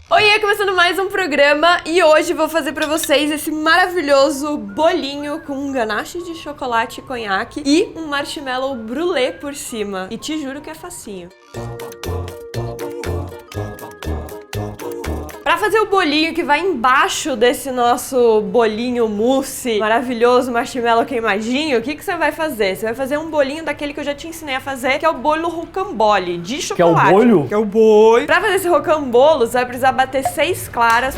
Oi, começando mais um programa e hoje vou fazer pra vocês esse maravilhoso bolinho com um ganache de chocolate e conhaque e um marshmallow brulé por cima. E te juro que é facinho. Pra fazer o bolinho que vai embaixo desse nosso bolinho mousse maravilhoso, marshmallow queimadinho, o que você vai fazer? Você vai fazer um bolinho daquele que eu já te ensinei a fazer, que é o bolo rocambole, de chocolate. Que é o bolho? Que é o bolho. Pra fazer esse rocambolo, você vai precisar bater 6 claras.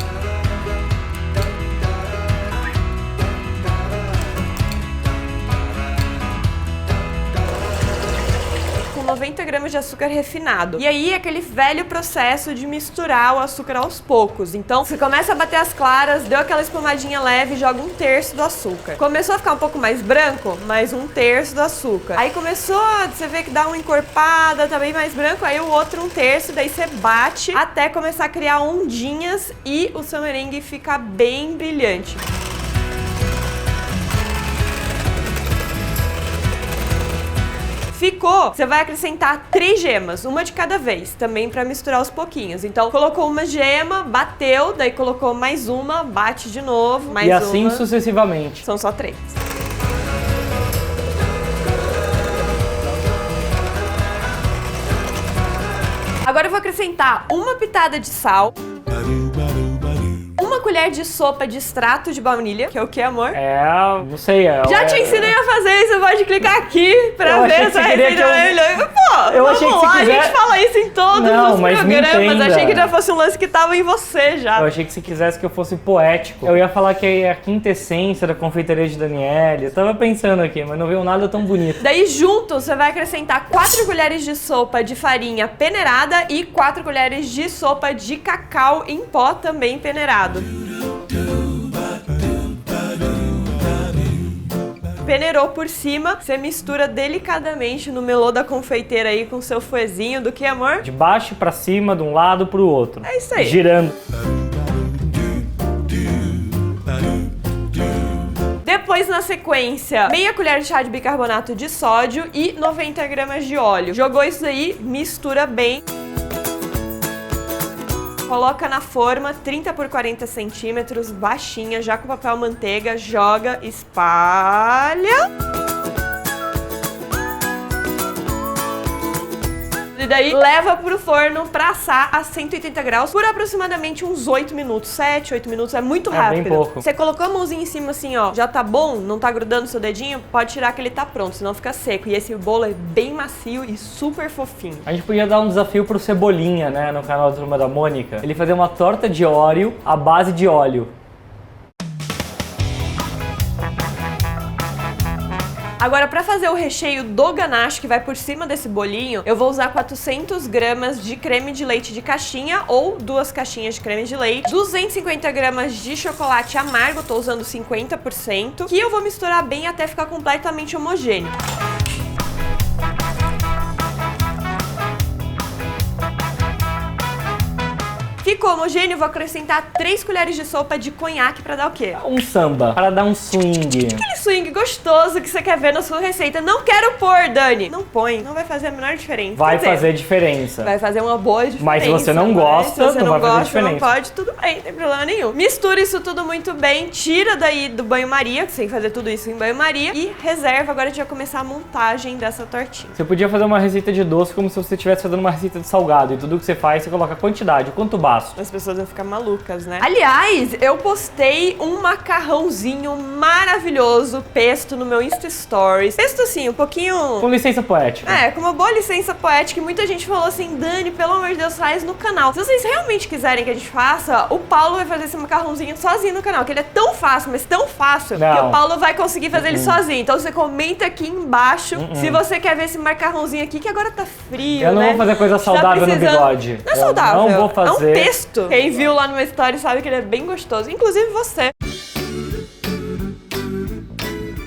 Com 90 gramas de açúcar refinado. E aí, aquele velho processo de misturar o açúcar aos poucos. Então, você começa a bater as claras, deu aquela espumadinha leve, joga 1/3 do açúcar. Começou a ficar um pouco mais branco, mais 1/3 do açúcar. Aí começou, você vê que dá uma encorpada, tá bem mais branco, aí o outro 1/3, daí você bate até começar a criar ondinhas e o seu merengue fica bem brilhante. Ficou, você vai acrescentar 3 gemas, uma de cada vez, também pra misturar aos pouquinhos. Então, colocou uma gema, bateu, daí colocou mais uma, bate de novo, mais uma. E assim sucessivamente. São só 3. Agora eu vou acrescentar uma pitada de sal. Uma colher de sopa de extrato de baunilha, que é o que, amor? Não sei. Já te ensinei a fazer isso, você pode clicar aqui pra ver essa receita maravilhosa. Pô, eu achei que vamos lá, você quiser... a gente fala isso em todos os programas. Achei que já fosse um lance que tava em você já. Eu achei que você quisesse que eu fosse poético. Eu ia falar que é a quintessência da confeitaria de Daniele. Eu tava pensando aqui, mas não veio nada tão bonito. Daí junto, você vai acrescentar 4 colheres de sopa de farinha peneirada e 4 colheres de sopa de cacau em pó também peneirado. Peneirou por cima, você mistura delicadamente no melô da confeiteira aí com seu fouetzinho do que, amor? De baixo pra cima, de um lado pro outro. É isso aí. Girando. Depois, na sequência, meia colher de chá de bicarbonato de sódio e 90 gramas de óleo. Jogou isso aí, mistura bem. Coloca na forma 30 por 40 centímetros, baixinha, já com papel manteiga, joga, espalha. E daí leva pro forno pra assar a 180 graus por aproximadamente uns 8 minutos. 7, 8 minutos, é muito rápido. É bem pouco. Você colocou a mãozinha em cima assim, ó, já tá bom, não tá grudando o seu dedinho, pode tirar que ele tá pronto, senão fica seco. E esse bolo é bem macio e super fofinho. A gente podia dar um desafio pro Cebolinha, né, no canal da Turma da Mônica. Ele fazer uma torta de Oreo à base de óleo. Agora, pra fazer o recheio do ganache que vai por cima desse bolinho, eu vou usar 400 gramas de creme de leite de caixinha ou 2 caixinhas de creme de leite, 250 gramas de chocolate amargo, tô usando 50%, que eu vou misturar bem até ficar completamente homogêneo. Ficou homogêneo, vou acrescentar 3 colheres de sopa de conhaque pra dar o quê? Um samba, para dar um swing. Aquele swing gostoso que você quer ver na sua receita. Não quero pôr, Dani. Não põe, não vai fazer a menor diferença. Vai fazer diferença. Vai fazer uma boa diferença. Mas se você não gosta, não vai fazer diferença. Não pode, tudo bem, não tem problema nenhum. Mistura isso tudo muito bem, tira daí do banho-maria, que você tem que fazer tudo isso em banho-maria, e reserva. Agora a gente vai começar a montagem dessa tortinha. Você podia fazer uma receita de doce como se você estivesse fazendo uma receita de salgado. E tudo que você faz, você coloca a quantidade, quanto basta. As pessoas vão ficar malucas, né? Aliás, eu postei um macarrãozinho maravilhoso, pesto, no meu Insta Stories. Pesto assim, um pouquinho... Com licença poética. É, com uma boa licença poética. E muita gente falou assim, Dani, pelo amor de Deus, faz no canal. Se vocês realmente quiserem que a gente faça, o Paulo vai fazer esse macarrãozinho sozinho no canal, que ele é tão fácil, mas tão fácil, que o Paulo vai conseguir fazer ele sozinho. Então você comenta aqui embaixo se você quer ver esse macarrãozinho aqui, que agora tá frio, Eu não vou fazer coisa saudável no bigode. Não é saudável. Não vou fazer. É um pesto. Quem viu lá no meu story sabe que ele é bem gostoso. Inclusive você.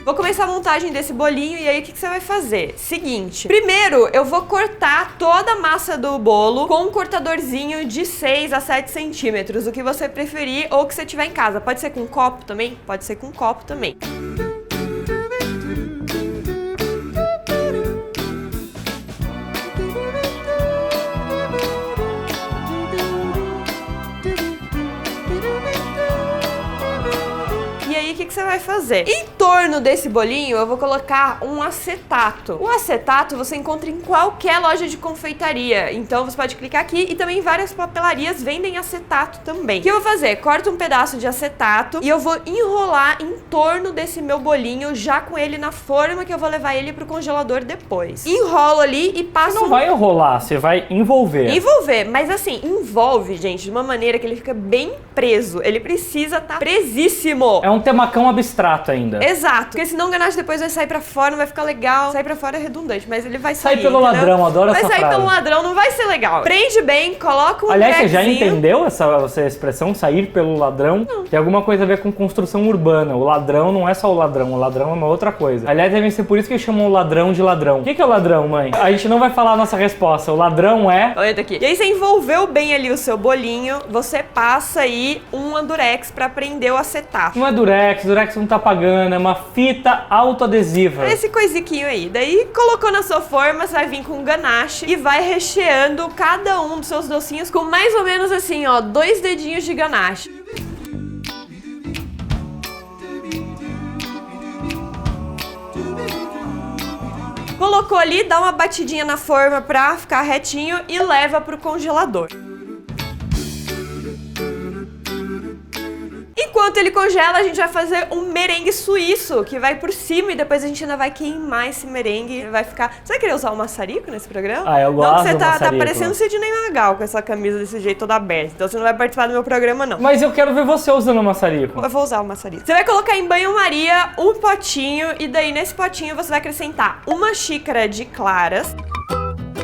Vou começar a montagem desse bolinho e aí o que você vai fazer? Seguinte, primeiro eu vou cortar toda a massa do bolo com um cortadorzinho de 6 a 7 centímetros, o que você preferir ou que você tiver em casa. Pode ser com um copo também? Pode ser com um copo também. você vai fazer? Em torno desse bolinho, eu vou colocar um acetato. O acetato você encontra em qualquer loja de confeitaria. Então você pode clicar aqui e também várias papelarias vendem acetato também. O que eu vou fazer? Corto um pedaço de acetato e eu vou enrolar em torno desse meu bolinho, já com ele na forma que eu vou levar ele pro congelador depois. Enrolo ali e passo... Você não vai enrolar, você vai envolver. Envolver, mas assim, envolve, gente, de uma maneira que ele fica bem preso. Ele precisa estar presíssimo. É um temacão abstrato ainda. Exato, porque senão o ganache depois vai sair pra fora, não vai ficar legal. Sair pra fora é redundante, mas ele vai sair. Sai pelo entendeu? ladrão, adoro essa frase. Vai sair pelo ladrão, não vai ser legal. Prende bem, coloca um Aliás, você já dreadzinho. entendeu essa expressão, sair pelo ladrão? Não. Tem alguma coisa a ver com construção urbana. O ladrão não é só o ladrão é uma outra coisa. Aliás, deve ser por isso que chamam o ladrão de ladrão. O que é o ladrão, mãe? A gente não vai falar a nossa resposta. O ladrão é... Olha aqui. E aí você envolveu bem ali o seu bolinho, você passa aí um durex pra prender o acetato. Não é durex não tá pagando, é uma fita autoadesiva. Esse coisiquinho aí. Daí colocou na sua forma, você vai vir com um ganache e vai recheando cada um dos seus docinhos com mais ou menos assim, ó, 2 dedinhos de ganache. Colocou ali, dá uma batidinha na forma pra ficar retinho e leva pro congelador. Enquanto ele congela, a gente vai fazer um merengue suíço, que vai por cima e depois a gente ainda vai queimar esse merengue. Vai ficar... Você vai querer usar o maçarico nesse programa? Ah, eu gosto não, você do tá maçarico. parecendo o Sidney Magal com essa camisa desse jeito toda aberta. Então você não vai participar do meu programa, não. Mas eu quero ver você usando o maçarico. Eu vou usar o maçarico. Você vai colocar em banho-maria um potinho e daí nesse potinho você vai acrescentar 1 xícara de claras.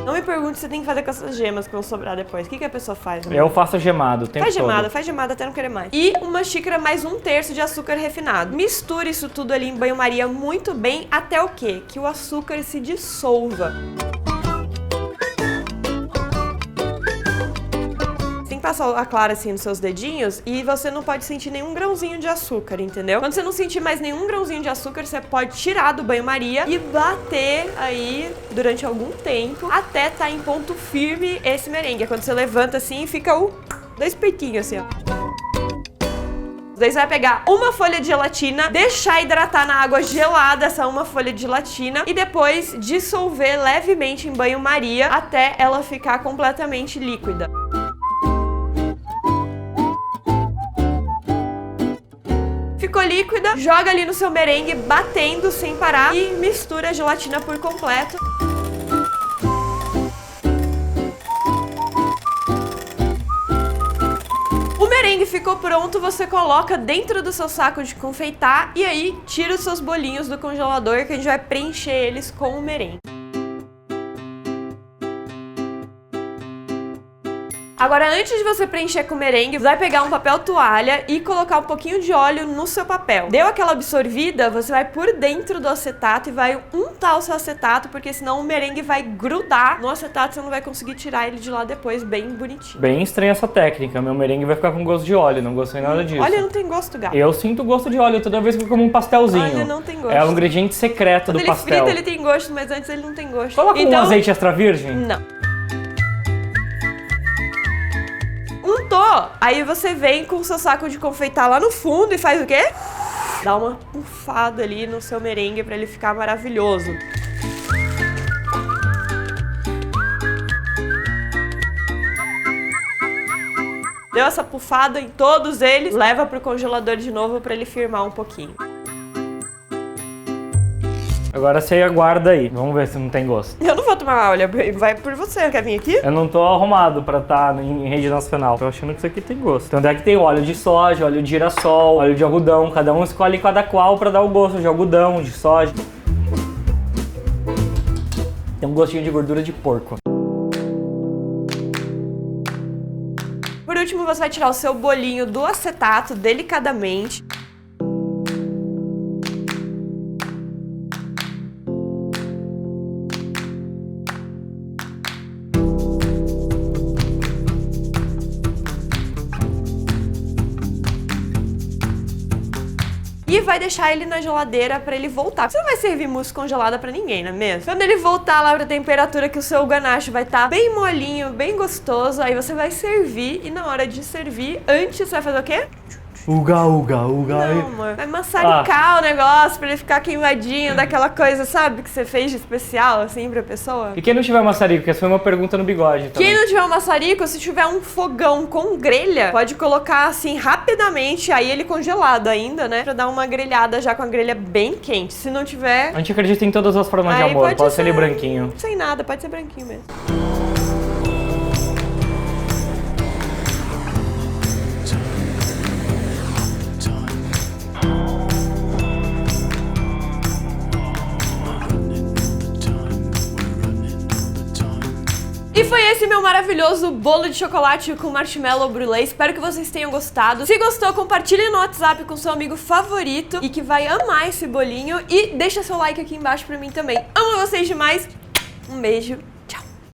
Não me pergunte se você tem que fazer com essas gemas que vão sobrar depois. O que a pessoa faz? Eu faço gemado o tempo todo. Faz gemada até não querer mais. E 1 xícara mais 1/3 de açúcar refinado. Misture isso tudo ali em banho-maria muito bem até o quê? Que o açúcar se dissolva. Passar a clara assim nos seus dedinhos e você não pode sentir nenhum grãozinho de açúcar, entendeu? Quando você não sentir mais nenhum grãozinho de açúcar, você pode tirar do banho-maria e bater aí durante algum tempo até tá em ponto firme esse merengue. É quando você levanta assim e fica 2 peitinhos assim, ó. Daí você vai pegar 1 folha de gelatina, deixar hidratar na água gelada essa 1 folha de gelatina e depois dissolver levemente em banho-maria até ela ficar completamente líquida. Ficou líquida, joga ali no seu merengue, batendo sem parar e mistura a gelatina por completo. O merengue ficou pronto, você coloca dentro do seu saco de confeitar e aí tira os seus bolinhos do congelador que a gente vai preencher eles com o merengue. Agora, antes de você preencher com o merengue, você vai pegar um papel toalha e colocar um pouquinho de óleo no seu papel. Deu aquela absorvida, você vai por dentro do acetato e vai untar o seu acetato, porque senão o merengue vai grudar no acetato e você não vai conseguir tirar ele de lá depois, bem bonitinho. Bem estranha essa técnica, meu merengue vai ficar com gosto de óleo, não gostei nada disso. Óleo não tem gosto, gato. Eu sinto gosto de óleo toda vez que eu como um pastelzinho. Óleo não tem gosto. É o ingrediente secreto do Quando pastel. ele frita, ele tem gosto, mas antes ele não tem gosto. Coloca um azeite extra virgem? Não. Untou, aí você vem com o seu saco de confeitar lá no fundo e faz o quê? Dá uma pufada ali no seu merengue pra ele ficar maravilhoso. Deu essa pufada em todos eles, leva pro congelador de novo pra ele firmar um pouquinho. Agora você aguarda aí. Vamos ver se não tem gosto. Eu não vou tomar, olha, vai por você. Quer vir aqui? Eu não tô arrumado pra estar em rede nacional. Tô achando que isso aqui tem gosto. Então é que tem óleo de soja, óleo de girassol, óleo de algodão. Cada um escolhe cada qual pra dar o gosto de algodão, de soja. Tem um gostinho de gordura de porco. Por último, você vai tirar o seu bolinho do acetato delicadamente. E vai deixar ele na geladeira pra ele voltar. Você não vai servir mousse congelada pra ninguém, não é mesmo? Quando ele voltar lá pra temperatura que o seu ganache vai estar bem molinho, bem gostoso, aí você vai servir e na hora de servir, antes você vai fazer o quê? Uga, uga, uga. Não, amor. Vai maçaricar o negócio pra ele ficar queimadinho, daquela coisa, sabe? Que você fez de especial, assim, pra pessoa. E quem não tiver maçarico? Que essa foi uma pergunta no bigode também. Quem não tiver um maçarico, se tiver um fogão com grelha, pode colocar assim rapidamente, aí ele congelado ainda, né? Pra dar uma grelhada já com a grelha bem quente. Se não tiver... A gente acredita em todas as formas de aí amor, pode ser ele branquinho. Sem nada, pode ser branquinho mesmo. E foi esse meu maravilhoso bolo de chocolate com marshmallow brûlée. Espero que vocês tenham gostado. Se gostou, compartilhe no WhatsApp com seu amigo favorito e que vai amar esse bolinho. E deixa seu like aqui embaixo pra mim também. Amo vocês demais. Um beijo.